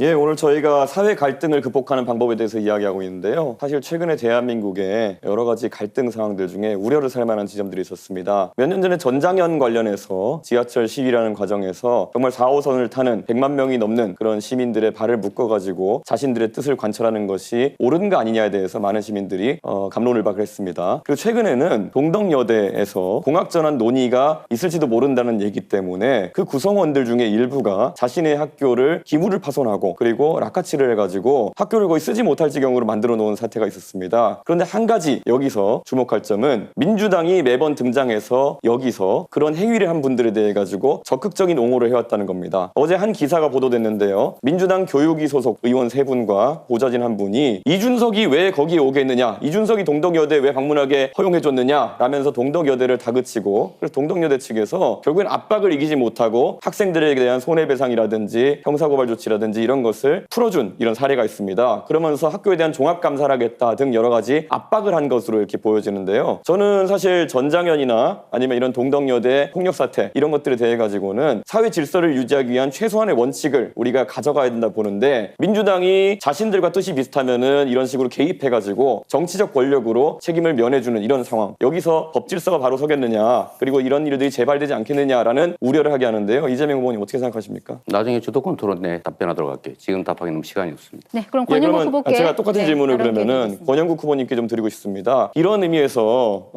예, 오늘 저희가 사회 갈등을 극복하는 방법에 대해서 이야기하고 있는데요. 사실 최근에 대한민국에 여러 가지 갈등 상황들 중에 우려를 살 만한 지점들이 있었습니다. 몇 년 전에 전장현 관련해서 지하철 시위라는 과정에서 정말 4호선을 타는 100만 명이 넘는 그런 시민들의 발을 묶어가지고 자신들의 뜻을 관철하는 것이 옳은가 아니냐에 대해서 많은 시민들이 갑론을 박했습니다. 그리고 최근에는 동덕여대에서 공학전환 논의가 있을지도 모른다는 얘기 때문에 그 구성원들 중에 일부가 자신의 학교를 기물을 파손하고 그리고 락카치를 해가지고 학교를 거의 쓰지 못할 지경으로 만들어 놓은 사태가 있었습니다. 그런데 한 가지 여기서 주목할 점은 민주당이 매번 등장해서 여기서 그런 행위를 한 분들에 대해 가지고 적극적인 옹호를 해왔다는 겁니다. 어제 한 기사가 보도됐는데요. 민주당 교육위 소속 의원 3분과 보좌진 1분이 이준석이 왜 거기에 오겠느냐, 이준석이 동덕여대 왜 방문하게 허용해줬느냐 라면서 동덕여대를 다그치고, 그래서 동덕여대 측에서 결국엔 압박을 이기지 못하고 학생들에게 대한 손해배상이라든지 형사고발 조치라든지 이런 것을 풀어준 이런 사례가 있습니다. 그러면서 학교에 대한 종합감사를 하겠다 등 여러 가지 압박을 한 것으로 이렇게 보여지는데요. 저는 사실 전장현이나 아니면 이런 동덕여대 폭력 사태 이런 것들에 대해 가지고는 사회 질서를 유지하기 위한 최소한의 원칙을 우리가 가져가야 된다 보는데, 민주당이 자신들과 뜻이 비슷하면은 이런 식으로 개입해가지고 정치적 권력으로 책임을 면해주는 이런 상황, 여기서 법 질서가 바로 서겠느냐, 그리고 이런 일들이 재발되지 않겠느냐라는 우려를 하게 하는데요. 이재명 후보님 어떻게 생각하십니까? 나중에 주도권 토론에 답변하도록 할게요. 지금 답하기 너무 시간이 없습니다. 네, 그럼 권영국 후보께 제가 똑같은 질문을 그러면은 권영국 후보님께 좀 드리고 싶습니다. 이런 의미에서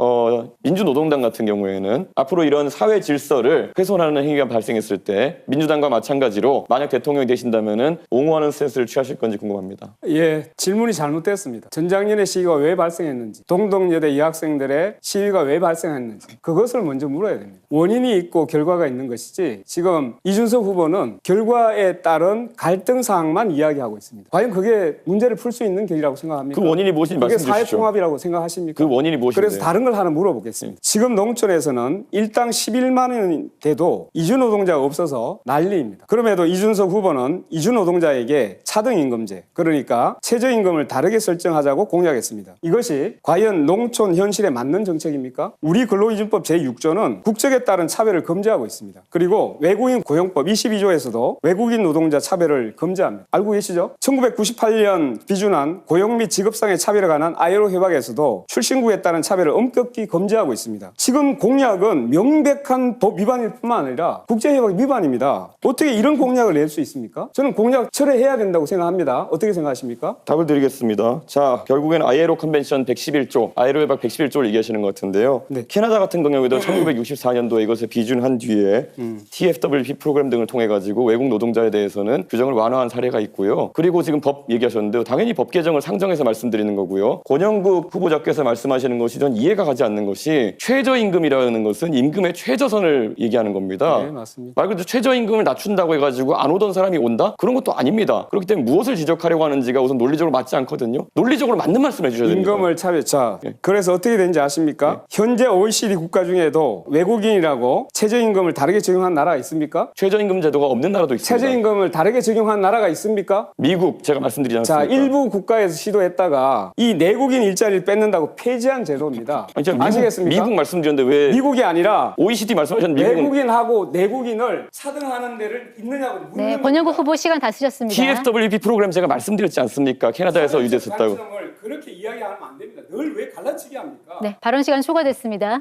민주노동당 같은 경우에는 앞으로 이런 사회 질서를 훼손하는 행위가 발생했을 때 민주당과 마찬가지로 만약 대통령이 되신다면은 옹호하는 스탠스를 취하실 건지 궁금합니다. 예, 질문이 잘못됐습니다. 전장년의 시위가 왜 발생했는지, 동덕여대 여학생들의 시위가 왜 발생했는지 그것을 먼저 물어야 됩니다. 원인이 있고 결과가 있는 것이지, 지금 이준석 후보는 결과에 따른 갈등 사항만 이야기하고 있습니다. 과연 그게 문제를 풀 수 있는 길이라고 생각합니까? 그 원인이 무엇인지 그게 말씀해 주시죠. 사회통합이라고 생각하십니까? 그 원인이 무엇인지. 그래서 다른 걸 하나 물어보겠습니다. 지금 농촌에서는 일당 11만 원이 돼도 이주노동자가 없어서 난리입니다. 그럼에도 이준석 후보는 이주노동자에게 차등임금제, 그러니까 최저임금을 다르게 설정하자고 공약했습니다. 이것이 과연 농촌 현실에 맞는 정책입니까? 우리 근로기준법 제6조는 국적에 따른 차별을 금지하고 있습니다. 그리고 외국인 고용법 22조에서도 외국인 노동자 차별을 금지합니다. 알고 계시죠? 1998년 비준한 고용 및 직업상의 차별에 관한 ILO 협약에서도 출신국에 따른 차별을 엄격히 금지하고 있습니다. 지금 공약은 명백한 법 위반일 뿐만 아니라 국제협약 위반입니다. 어떻게 이런 공약을 낼 수 있습니까? 저는 공약 철회해야 된다고 생각합니다. 어떻게 생각하십니까? 답을 드리겠습니다. 자, 결국엔 ILO 컨벤션 111조, ILO 협약 111조를 얘기하시는 것 같은데요. 네. 캐나다 같은 경우에도 1964년도에 이것을 비준한 뒤에 TFWP 프로그램 등을 통해 가지고 외국 노동자에 대해서는 규정을 완화한 사례가 있고요. 그리고 지금 법 얘기하셨는데요. 당연히 법 개정을 상정해서 말씀드리는 거고요. 권영국 후보자께서 말씀하시는 것이 전 이해가 가지 않는 것이, 최저임금이라는 것은 임금의 최저선을 얘기하는 겁니다. 네, 맞습니다. 말 그대로 최저임금을 낮춘다고 해가지고 안 오던 사람이 온다? 그런 것도 아닙니다. 그렇기 때문에 무엇을 지적하려고 하는지가 우선 논리적으로 맞지 않거든요. 논리적으로 맞는 말씀을 해주셔야 됩니다. 임금을 자, 그래서 어떻게 되는지 아십니까? 현재 OECD 국가 중에도 외국인이라고 최저임금을 다르게 적용한 나라가 있습니까? 최저임금 제도가 없는 나라도 있습니다. 최저임금을 다르게 적용한 나라가 있습니까? 미국, 제가 말씀드리지 않습니까? 자, 일부 국가에서 시도했다가 이 내국인 일자리를 뺏는다고 폐지한 제도입니다. 아니, 제가 아시겠습니까? 미국 말씀드렸는데 왜 미국이 아니라 OECD 말씀하셨는데 미국은 외국인하고 내국인을 차등하는 데를 있느냐고 묻는 네, 권영국 후보 시간 다 쓰셨습니다. TFWP 프로그램 제가 말씀드렸지 않습니까? 캐나다에서 유지했었다고. 관점을 그렇게 이야기하면 안 됩니다. 늘 왜 갈라치기 합니까? 네, 발언 시간 초과됐습니다.